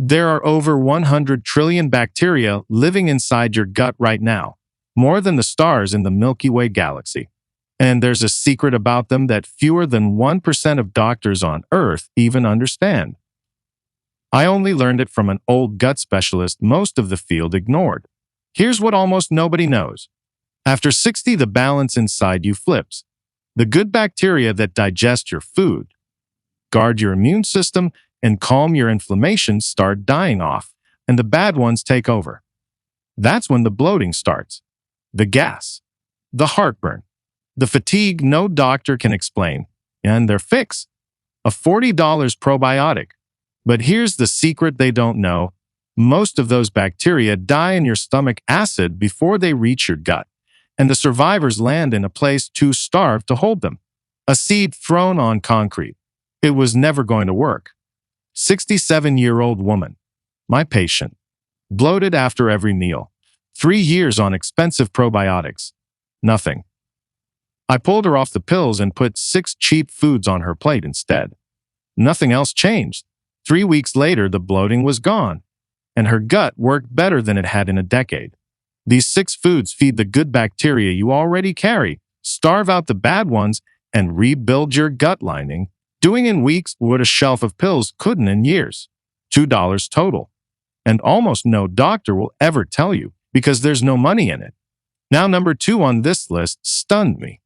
There are over 100 trillion bacteria living inside your gut right now, more than the stars in the Milky Way galaxy. And there's a secret about them that fewer than 1% of doctors on Earth even understand. I only learned it from an old gut specialist most of the field ignored. Here's what almost nobody knows. After 60, the balance inside you flips. The good bacteria that digest your food, guard your immune system, and calm your inflammation start dying off, and the bad ones take over. That's when the bloating starts, the gas, the heartburn, the fatigue no doctor can explain, and their fix, a $40 probiotic. But here's the secret they don't know. Most of those bacteria die in your stomach acid before they reach your gut, and the survivors land in a place too starved to hold them. A seed thrown on concrete. It was never going to work. 67-year-old woman, my patient, bloated after every meal. 3 years on expensive probiotics. Nothing. I pulled her off the pills and put 6 cheap foods on her plate instead. Nothing else changed. 3 weeks later, the bloating was gone, and her gut worked better than it had in a decade. These 6 foods feed the good bacteria you already carry, starve out the bad ones, and rebuild your gut lining, doing in weeks what a shelf of pills couldn't in years. $2 total. And almost no doctor will ever tell you, because there's no money in it. Now, number 2 on this list stunned me.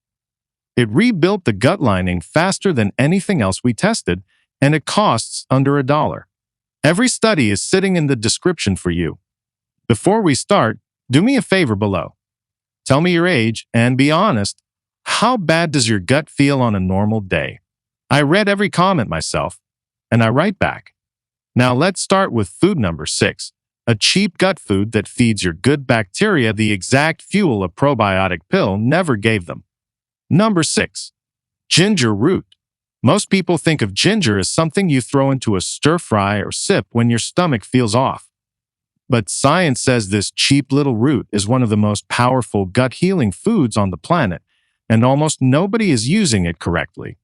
It rebuilt the gut lining faster than anything else we tested, and it costs under $1. Every study is sitting in the description for you. Before we start, do me a favor below. Tell me your age, and be honest, how bad does your gut feel on a normal day? I read every comment myself, and I write back. Now let's start with food number 6, a cheap gut food that feeds your good bacteria the exact fuel a probiotic pill never gave them. Number 6, ginger root. Most people think of ginger as something you throw into a stir-fry or sip when your stomach feels off. But science says this cheap little root is one of the most powerful gut-healing foods on the planet, and almost nobody is using it correctly.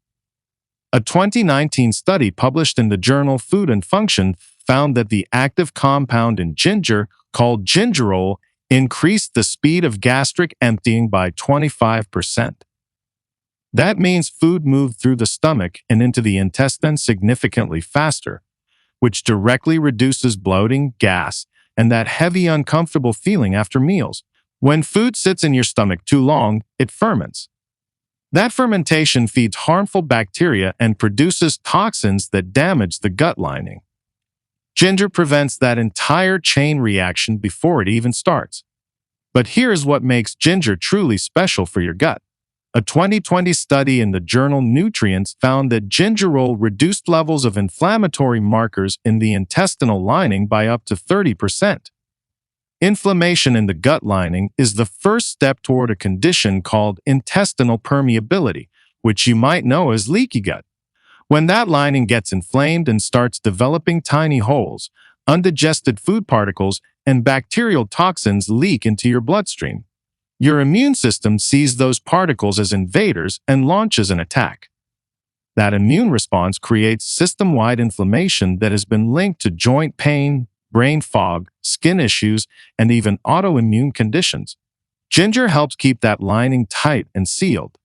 A 2019 study published in the journal Food and Function found that the active compound in ginger, called gingerol, increased the speed of gastric emptying by 25%. That means food moved through the stomach and into the intestine significantly faster, which directly reduces bloating, gas, and that heavy, uncomfortable feeling after meals. When food sits in your stomach too long, it ferments. That fermentation feeds harmful bacteria and produces toxins that damage the gut lining. Ginger prevents that entire chain reaction before it even starts. But here's what makes ginger truly special for your gut. A 2020 study in the journal Nutrients found that gingerol reduced levels of inflammatory markers in the intestinal lining by up to 30%. Inflammation in the gut lining is the first step toward a condition called intestinal permeability, which you might know as leaky gut. When that lining gets inflamed and starts developing tiny holes, undigested food particles and bacterial toxins leak into your bloodstream. Your immune system sees those particles as invaders and launches an attack. That immune response creates system-wide inflammation that has been linked to joint pain, brain fog, skin issues, and even autoimmune conditions. Ginger helps keep that lining tight and sealed.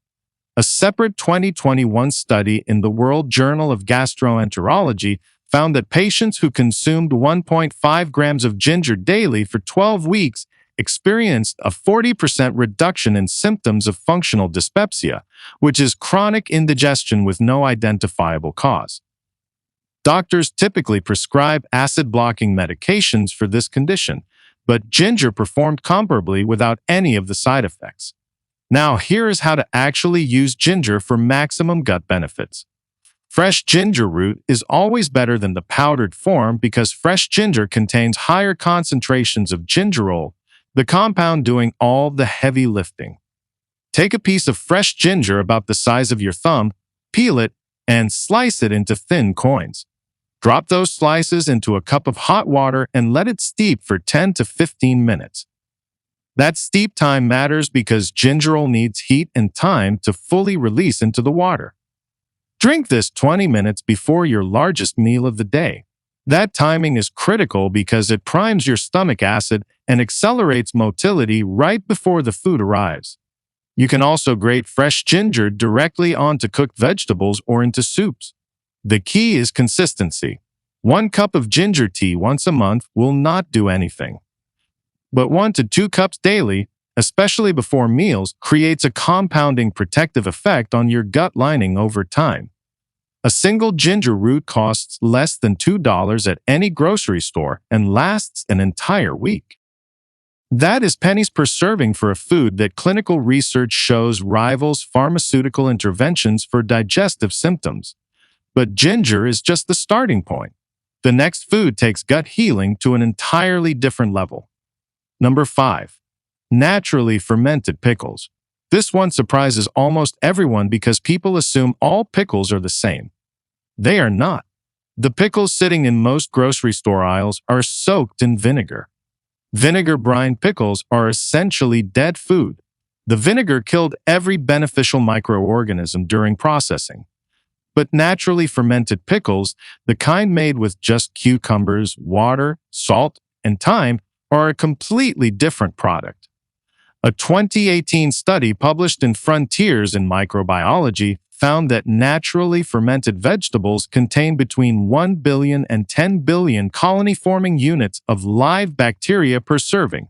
A separate 2021 study in the World Journal of Gastroenterology found that patients who consumed 1.5 grams of ginger daily for 12 weeks experienced a 40% reduction in symptoms of functional dyspepsia, which is chronic indigestion with no identifiable cause. Doctors typically prescribe acid-blocking medications for this condition, but ginger performed comparably without any of the side effects. Now, here is how to actually use ginger for maximum gut benefits. Fresh ginger root is always better than the powdered form because fresh ginger contains higher concentrations of gingerol, the compound doing all the heavy lifting. Take a piece of fresh ginger about the size of your thumb, peel it, and slice it into thin coins. Drop those slices into a cup of hot water and let it steep for 10 to 15 minutes. That steep time matters because gingerol needs heat and time to fully release into the water. Drink this 20 minutes before your largest meal of the day. That timing is critical because it primes your stomach acid and accelerates motility right before the food arrives. You can also grate fresh ginger directly onto cooked vegetables or into soups. The key is consistency. 1 cup of ginger tea once a month will not do anything. But 1 to 2 cups daily, especially before meals, creates a compounding protective effect on your gut lining over time. A single ginger root costs less than $2 at any grocery store and lasts an entire week. That is pennies per serving for a food that clinical research shows rivals pharmaceutical interventions for digestive symptoms. But ginger is just the starting point. The next food takes gut healing to an entirely different level. Number 5. Naturally fermented pickles. This one surprises almost everyone because people assume all pickles are the same. They are not. The pickles sitting in most grocery store aisles are soaked in vinegar. Vinegar brine pickles are essentially dead food. The vinegar killed every beneficial microorganism during processing. But naturally fermented pickles, the kind made with just cucumbers, water, salt, and thyme, are a completely different product. A 2018 study published in Frontiers in Microbiology found that naturally fermented vegetables contain between 1 billion and 10 billion colony-forming units of live bacteria per serving.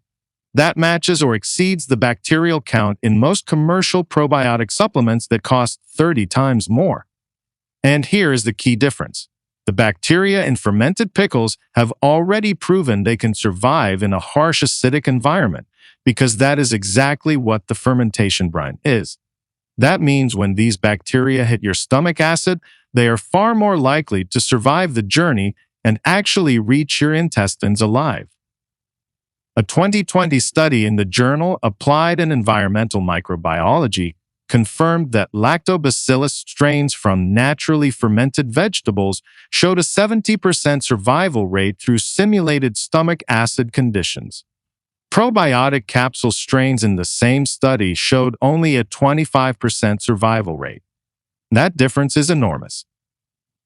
That matches or exceeds the bacterial count in most commercial probiotic supplements that cost 30 times more. And here is the key difference. The bacteria in fermented pickles have already proven they can survive in a harsh acidic environment, because that is exactly what the fermentation brine is. That means when these bacteria hit your stomach acid, they are far more likely to survive the journey and actually reach your intestines alive. A 2020 study in the journal Applied and Environmental Microbiology confirmed that lactobacillus strains from naturally fermented vegetables showed a 70% survival rate through simulated stomach acid conditions. Probiotic capsule strains in the same study showed only a 25% survival rate. That difference is enormous.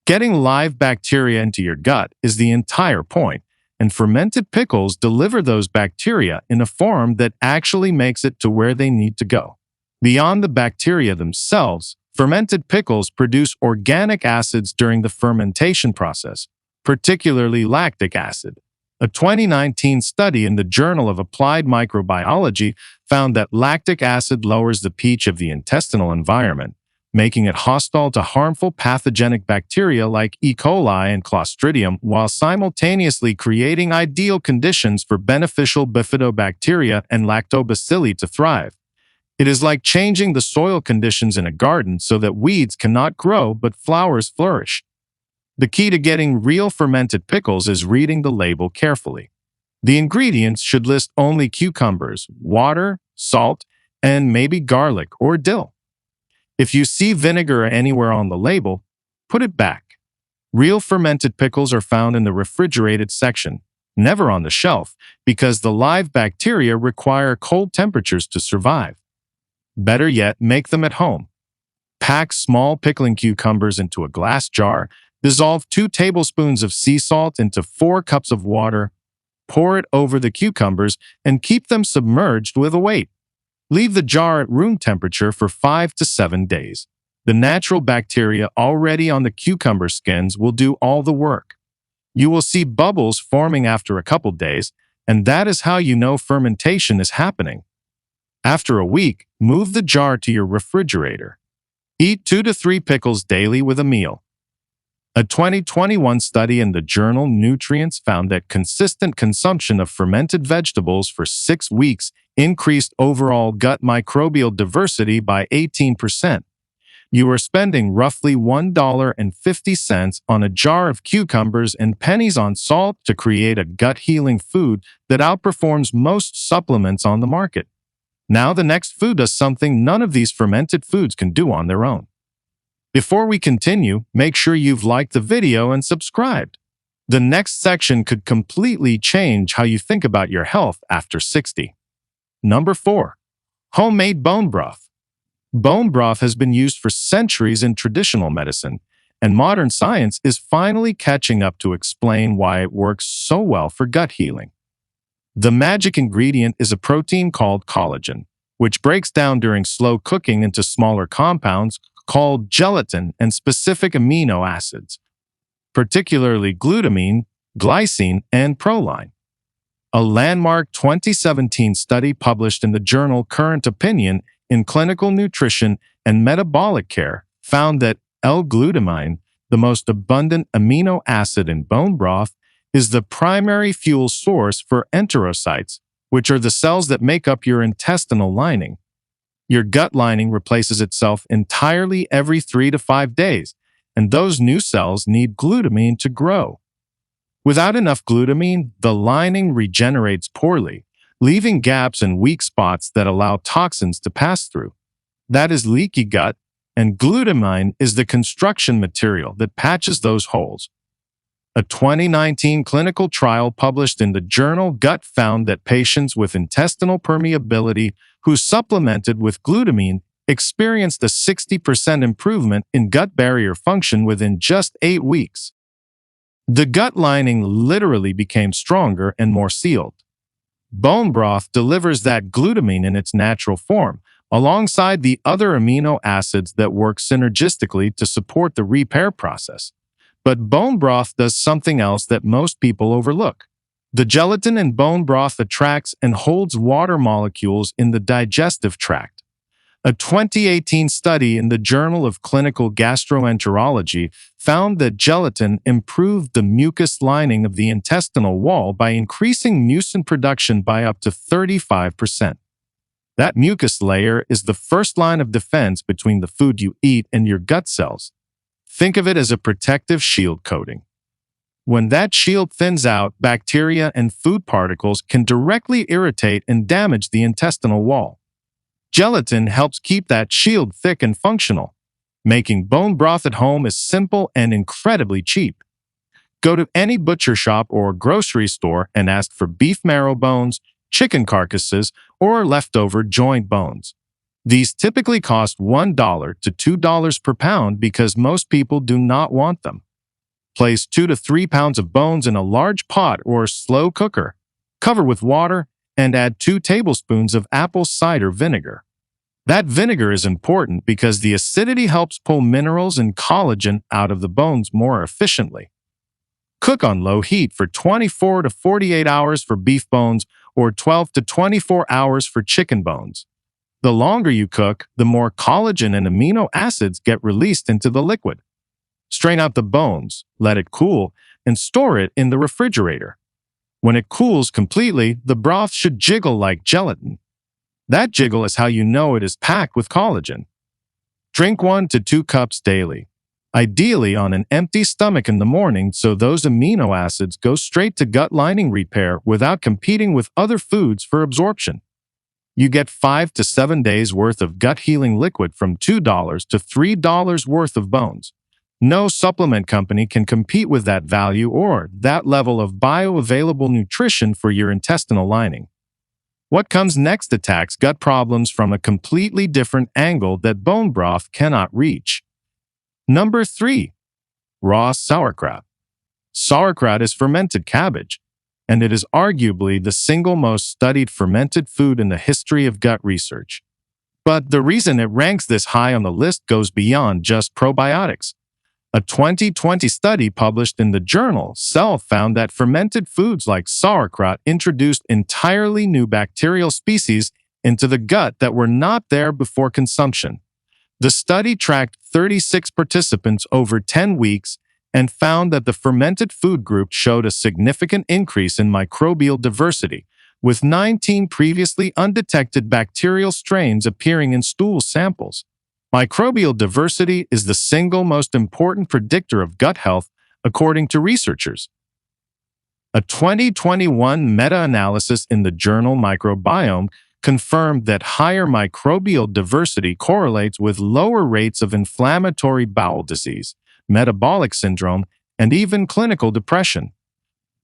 Getting live bacteria into your gut is the entire point, and fermented pickles deliver those bacteria in a form that actually makes it to where they need to go. Beyond the bacteria themselves, fermented pickles produce organic acids during the fermentation process, particularly lactic acid. A 2019 study in the Journal of Applied Microbiology found that lactic acid lowers the pH of the intestinal environment, making it hostile to harmful pathogenic bacteria like E. coli and Clostridium, while simultaneously creating ideal conditions for beneficial bifidobacteria and lactobacilli to thrive. It is like changing the soil conditions in a garden so that weeds cannot grow but flowers flourish. The key to getting real fermented pickles is reading the label carefully. The ingredients should list only cucumbers, water, salt, and maybe garlic or dill. If you see vinegar anywhere on the label, put it back. Real fermented pickles are found in the refrigerated section, never on the shelf, because the live bacteria require cold temperatures to survive. Better yet, make them at home. Pack small pickling cucumbers into a glass jar. Dissolve 2 tablespoons of sea salt into 4 cups of water, pour it over the cucumbers, and keep them submerged with a weight. Leave the jar at room temperature for 5 to 7 days. The natural bacteria already on the cucumber skins will do all the work. You will see bubbles forming after a couple days, and that is how you know fermentation is happening. After a week, move the jar to your refrigerator. Eat 2 to 3 pickles daily with a meal. A 2021 study in the journal Nutrients found that consistent consumption of fermented vegetables for 6 weeks increased overall gut microbial diversity by 18%. You are spending roughly $1.50 on a jar of cucumbers and pennies on salt to create a gut-healing food that outperforms most supplements on the market. Now the next food does something none of these fermented foods can do on their own. Before we continue, make sure you've liked the video and subscribed. The next section could completely change how you think about your health after 60. Number 4. Homemade bone broth. Bone broth has been used for centuries in traditional medicine, and modern science is finally catching up to explain why it works so well for gut healing. The magic ingredient is a protein called collagen, which breaks down during slow cooking into smaller compounds called gelatin and specific amino acids, particularly glutamine, glycine, and proline. A landmark 2017 study published in the journal Current Opinion in Clinical Nutrition and Metabolic Care found that L-glutamine, the most abundant amino acid in bone broth, is the primary fuel source for enterocytes, which are the cells that make up your intestinal lining. Your gut lining replaces itself entirely every 3 to 5 days, and those new cells need glutamine to grow. Without enough glutamine, the lining regenerates poorly, leaving gaps and weak spots that allow toxins to pass through. That is leaky gut, and glutamine is the construction material that patches those holes. A 2019 clinical trial published in the journal Gut found that patients with intestinal permeability who supplemented with glutamine experienced a 60% improvement in gut barrier function within just 8 weeks. The gut lining literally became stronger and more sealed. Bone broth delivers that glutamine in its natural form, alongside the other amino acids that work synergistically to support the repair process. But bone broth does something else that most people overlook. The gelatin in bone broth attracts and holds water molecules in the digestive tract. A 2018 study in the Journal of Clinical Gastroenterology found that gelatin improved the mucus lining of the intestinal wall by increasing mucin production by up to 35%. That mucus layer is the first line of defense between the food you eat and your gut cells. Think of it as a protective shield coating. When that shield thins out, bacteria and food particles can directly irritate and damage the intestinal wall. Gelatin helps keep that shield thick and functional. Making bone broth at home is simple and incredibly cheap. Go to any butcher shop or grocery store and ask for beef marrow bones, chicken carcasses, or leftover joint bones. These typically cost $1 to $2 per pound because most people do not want them. Place 2 to 3 pounds of bones in a large pot or slow cooker. Cover with water and add 2 tablespoons of apple cider vinegar. That vinegar is important because the acidity helps pull minerals and collagen out of the bones more efficiently. Cook on low heat for 24 to 48 hours for beef bones or 12 to 24 hours for chicken bones. The longer you cook, the more collagen and amino acids get released into the liquid. Strain out the bones, let it cool, and store it in the refrigerator. When it cools completely, the broth should jiggle like gelatin. That jiggle is how you know it is packed with collagen. Drink 1 to 2 cups daily, ideally on an empty stomach in the morning so those amino acids go straight to gut lining repair without competing with other foods for absorption. You get 5 to 7 days worth of gut healing liquid from $2 to $3 worth of bones. No supplement company can compete with that value or that level of bioavailable nutrition for your intestinal lining. What comes next attacks gut problems from a completely different angle that bone broth cannot reach. Number 3. Raw sauerkraut. Sauerkraut is fermented cabbage, and it is arguably the single most studied fermented food in the history of gut research. But the reason it ranks this high on the list goes beyond just probiotics. A 2020 study published in the journal Cell found that fermented foods like sauerkraut introduced entirely new bacterial species into the gut that were not there before consumption. The study tracked 36 participants over 10 weeks and found that the fermented food group showed a significant increase in microbial diversity, with 19 previously undetected bacterial strains appearing in stool samples. Microbial diversity is the single most important predictor of gut health, according to researchers. A 2021 meta-analysis in the journal Microbiome confirmed that higher microbial diversity correlates with lower rates of inflammatory bowel disease, metabolic syndrome, and even clinical depression.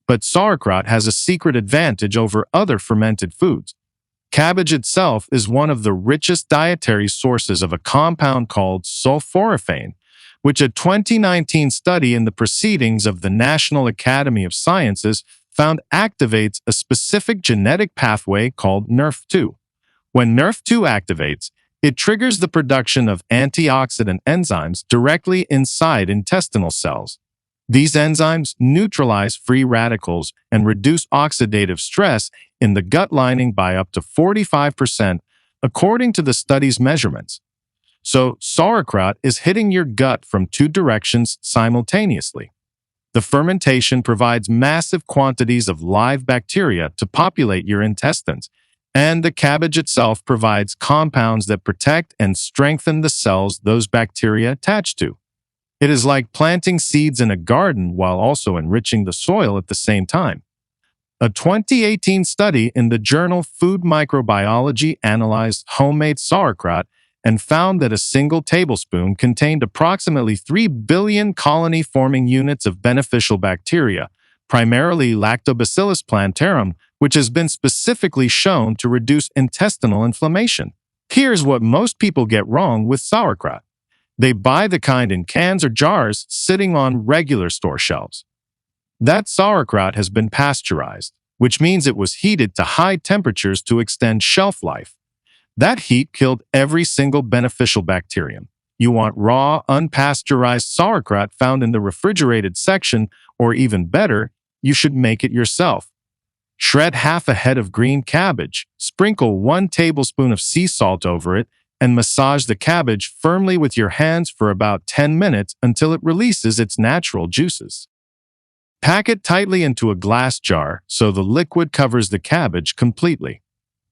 But sauerkraut has a secret advantage over other fermented foods. Cabbage itself is one of the richest dietary sources of a compound called sulforaphane, which a 2019 study in the Proceedings of the National Academy of Sciences found activates a specific genetic pathway called NRF2. When NRF2 activates, it triggers the production of antioxidant enzymes directly inside intestinal cells. These enzymes neutralize free radicals and reduce oxidative stress in the gut lining by up to 45%, according to the study's measurements. So, sauerkraut is hitting your gut from two directions simultaneously. The fermentation provides massive quantities of live bacteria to populate your intestines, and the cabbage itself provides compounds that protect and strengthen the cells those bacteria attach to. It is like planting seeds in a garden while also enriching the soil at the same time. A 2018 study in the journal Food Microbiology analyzed homemade sauerkraut and found that a single tablespoon contained approximately 3 billion colony-forming units of beneficial bacteria, primarily Lactobacillus plantarum, which has been specifically shown to reduce intestinal inflammation. Here's what most people get wrong with sauerkraut. They buy the kind in cans or jars sitting on regular store shelves. That sauerkraut has been pasteurized, which means it was heated to high temperatures to extend shelf life. That heat killed every single beneficial bacterium. You want raw, unpasteurized sauerkraut found in the refrigerated section, or even better, you should make it yourself. Shred half a head of green cabbage, sprinkle 1 tablespoon of sea salt over it, and massage the cabbage firmly with your hands for about 10 minutes until it releases its natural juices. Pack it tightly into a glass jar so the liquid covers the cabbage completely.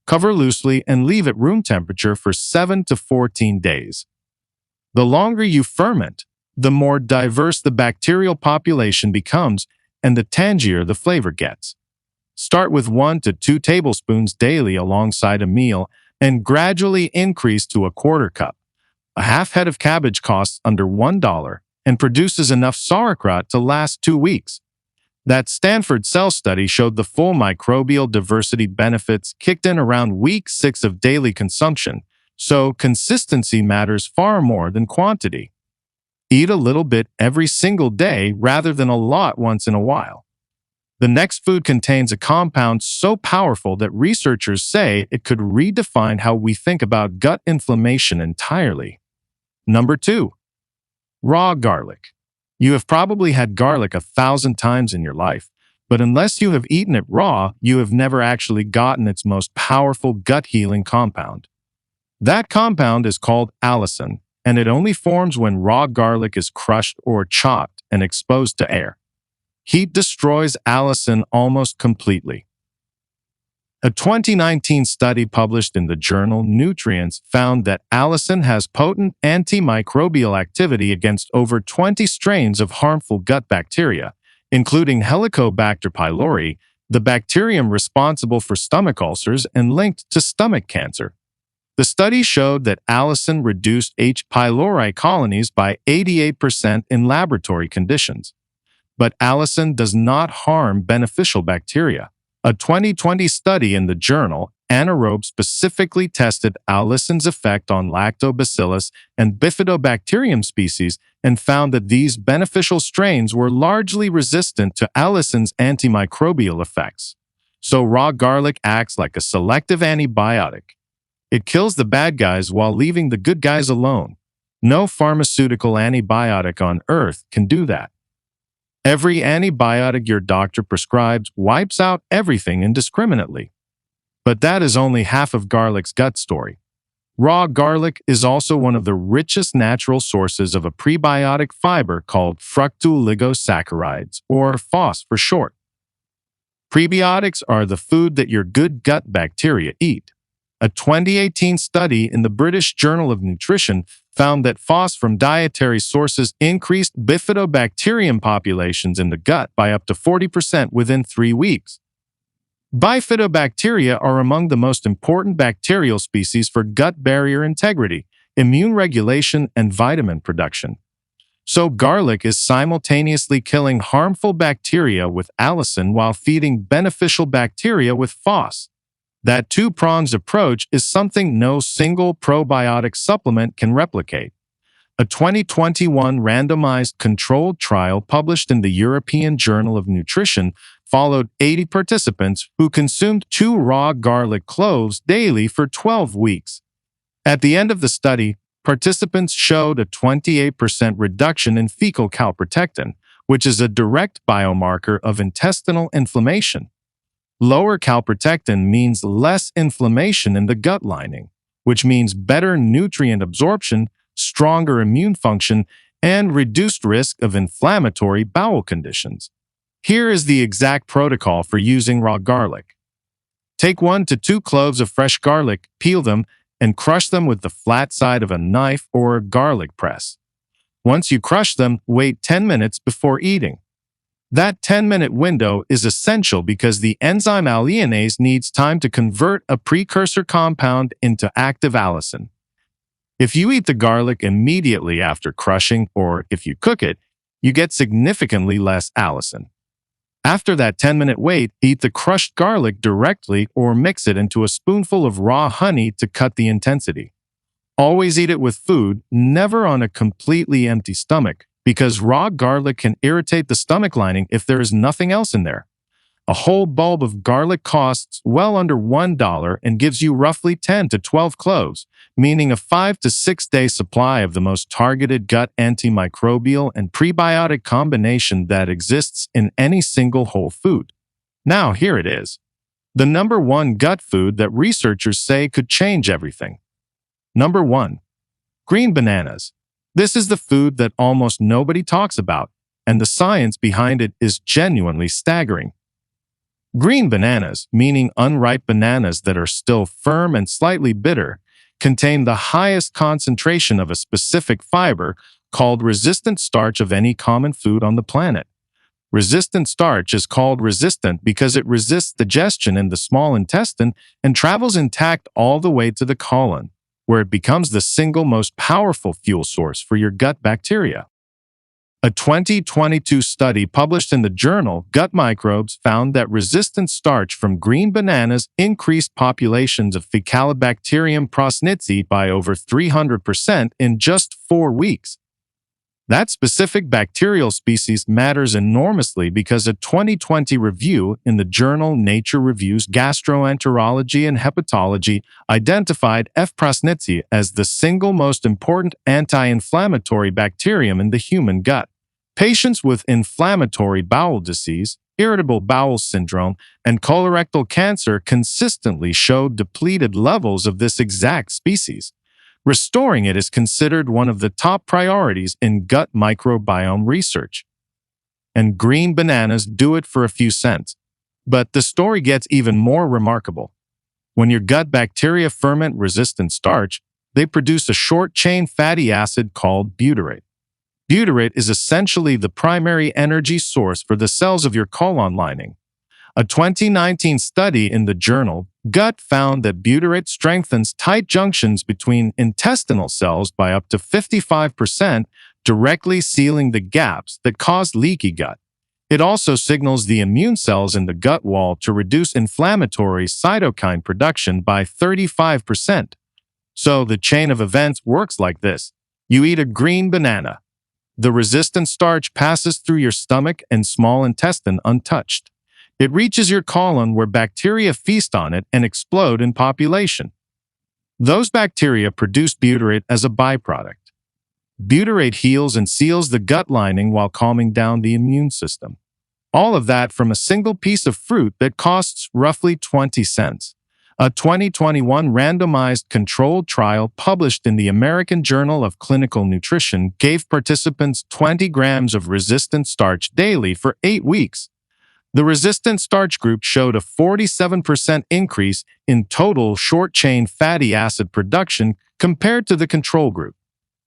Cover loosely and leave at room temperature for 7 to 14 days. The longer you ferment, the more diverse the bacterial population becomes and the tangier the flavor gets. Start with 1 to 2 tablespoons daily alongside a meal and gradually increase to a quarter cup. A half head of cabbage costs under $1 and produces enough sauerkraut to last 2 weeks. That Stanford Cell study showed the full microbial diversity benefits kicked in around week 6 of daily consumption, so consistency matters far more than quantity. Eat a little bit every single day rather than a lot once in a while. The next food contains a compound so powerful that researchers say it could redefine how we think about gut inflammation entirely. Number 2. Raw garlic. You have probably had garlic 1,000 times in your life, but unless you have eaten it raw, you have never actually gotten its most powerful gut-healing compound. That compound is called allicin, and it only forms when raw garlic is crushed or chopped and exposed to air. Heat destroys allicin almost completely. A 2019 study published in the journal Nutrients found that allicin has potent antimicrobial activity against over 20 strains of harmful gut bacteria, including Helicobacter pylori, the bacterium responsible for stomach ulcers and linked to stomach cancer. The study showed that allicin reduced H. pylori colonies by 88% in laboratory conditions. But allicin does not harm beneficial bacteria. A 2020 study in the journal Anaerobe specifically tested allicin's effect on Lactobacillus and Bifidobacterium species and found that these beneficial strains were largely resistant to allicin's antimicrobial effects. So raw garlic acts like a selective antibiotic. It kills the bad guys while leaving the good guys alone. No pharmaceutical antibiotic on earth can do that. Every antibiotic your doctor prescribes wipes out everything indiscriminately. But that is only half of garlic's gut story. Raw garlic is also one of the richest natural sources of a prebiotic fiber called fructooligosaccharides, or FOS for short. Prebiotics are the food that your good gut bacteria eat. A 2018 study in the British Journal of Nutrition found that FOS from dietary sources increased bifidobacterium populations in the gut by up to 40% within 3 weeks. Bifidobacteria are among the most important bacterial species for gut barrier integrity, immune regulation, and vitamin production. So garlic is simultaneously killing harmful bacteria with allicin while feeding beneficial bacteria with FOS. That two-pronged approach is something no single probiotic supplement can replicate. A 2021 randomized controlled trial published in the European Journal of Nutrition followed 80 participants who consumed 2 raw garlic cloves daily for 12 weeks. At the end of the study, participants showed a 28% reduction in fecal calprotectin, which is a direct biomarker of intestinal inflammation. Lower calprotectin means less inflammation in the gut lining, which means better nutrient absorption, stronger immune function, and reduced risk of inflammatory bowel conditions. Here is the exact protocol for using raw garlic. Take 1 to 2 cloves of fresh garlic, peel them, and crush them with the flat side of a knife or garlic press. Once you crush them, wait 10 minutes before eating. That 10-minute window is essential because the enzyme alliinase needs time to convert a precursor compound into active allicin. If you eat the garlic immediately after crushing, or if you cook it, you get significantly less allicin. After that 10-minute wait, eat the crushed garlic directly or mix it into a spoonful of raw honey to cut the intensity. Always eat it with food, never on a completely empty stomach, because raw garlic can irritate the stomach lining if there is nothing else in there. A whole bulb of garlic costs well under $1 and gives you roughly 10 to 12 cloves, meaning a 5 to 6 day supply of the most targeted gut antimicrobial and prebiotic combination that exists in any single whole food. Now, here it is. The number 1 gut food that researchers say could change everything. Number 1. Green bananas. This is the food that almost nobody talks about, and the science behind it is genuinely staggering. Green bananas, meaning unripe bananas that are still firm and slightly bitter, contain the highest concentration of a specific fiber called resistant starch of any common food on the planet. Resistant starch is called resistant because it resists digestion in the small intestine and travels intact all the way to the colon, where it becomes the single most powerful fuel source for your gut bacteria. A 2022 study published in the journal Gut Microbes found that resistant starch from green bananas increased populations of Faecalibacterium prosnitzi by over 300% in just 4 weeks. That specific bacterial species matters enormously because a 2020 review in the journal Nature Reviews Gastroenterology and Hepatology identified F. prosnitzi as the single most important anti-inflammatory bacterium in the human gut. Patients with inflammatory bowel disease, irritable bowel syndrome, and colorectal cancer consistently showed depleted levels of this exact species. Restoring it is considered one of the top priorities in gut microbiome research. And green bananas do it for a few cents. But the story gets even more remarkable. When your gut bacteria ferment resistant starch, they produce a short-chain fatty acid called butyrate. Butyrate is essentially the primary energy source for the cells of your colon lining. A 2019 study in the journal Gut found that butyrate strengthens tight junctions between intestinal cells by up to 55%, directly sealing the gaps that cause leaky gut. It also signals the immune cells in the gut wall to reduce inflammatory cytokine production by 35%. So the chain of events works like this. You eat a green banana. The resistant starch passes through your stomach and small intestine untouched. It reaches your colon where bacteria feast on it and explode in population. Those bacteria produce butyrate as a byproduct. Butyrate heals and seals the gut lining while calming down the immune system. All of that from a single piece of fruit that costs roughly 20 cents. A 2021 randomized controlled trial published in the American Journal of Clinical Nutrition gave participants 20 grams of resistant starch daily for 8 weeks. The resistant starch group showed a 47% increase in total short-chain fatty acid production compared to the control group.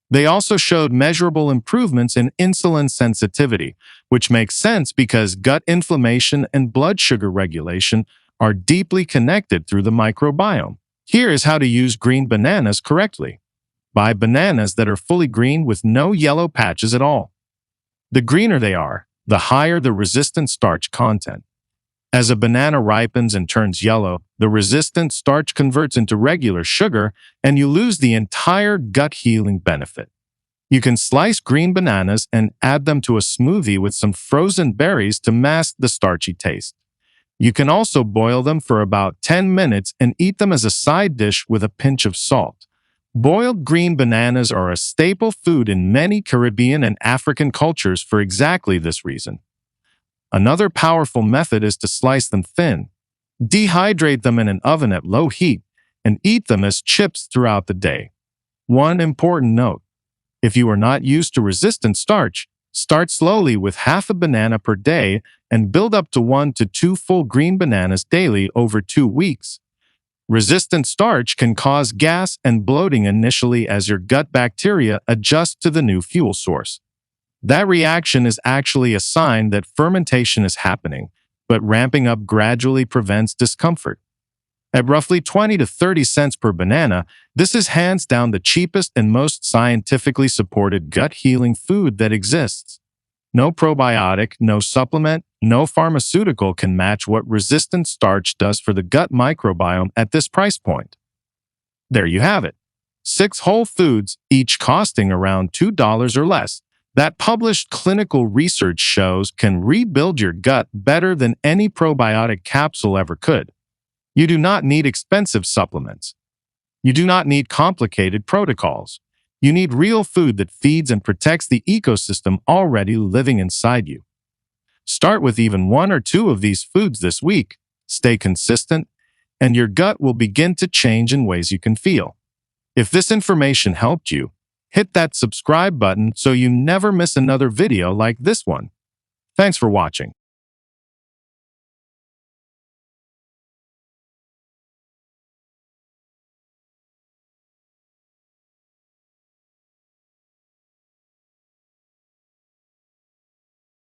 They also showed measurable improvements in insulin sensitivity, which makes sense because gut inflammation and blood sugar regulation are deeply connected through the microbiome. Here is how to use green bananas correctly. Buy bananas that are fully green with no yellow patches at all. The greener they are, the higher the resistant starch content. As a banana ripens and turns yellow, the resistant starch converts into regular sugar, and you lose the entire gut healing benefit. You can slice green bananas and add them to a smoothie with some frozen berries to mask the starchy taste. You can also boil them for about 10 minutes and eat them as a side dish with a pinch of salt. Boiled green bananas are a staple food in many Caribbean and African cultures for exactly this reason. Another powerful method is to slice them thin, dehydrate them in an oven at low heat, and eat them as chips throughout the day. One important note: if you are not used to resistant starch, start slowly with half a banana per day and build up to 1 to 2 full green bananas daily over 2 weeks. Resistant starch can cause gas and bloating initially as your gut bacteria adjust to the new fuel source. That reaction is actually a sign that fermentation is happening, but ramping up gradually prevents discomfort. At roughly 20 to 30 cents per banana, this is hands down the cheapest and most scientifically supported gut-healing food that exists. No probiotic, no supplement, no pharmaceutical can match what resistant starch does for the gut microbiome at this price point. There you have it. 6 whole foods, each costing around $2 or less, that published clinical research shows can rebuild your gut better than any probiotic capsule ever could. You do not need expensive supplements. You do not need complicated protocols. You need real food that feeds and protects the ecosystem already living inside you. Start with even 1 or 2 of these foods this week, stay consistent, and your gut will begin to change in ways you can feel. If this information helped you, hit that subscribe button so you never miss another video like this one. Thanks for watching.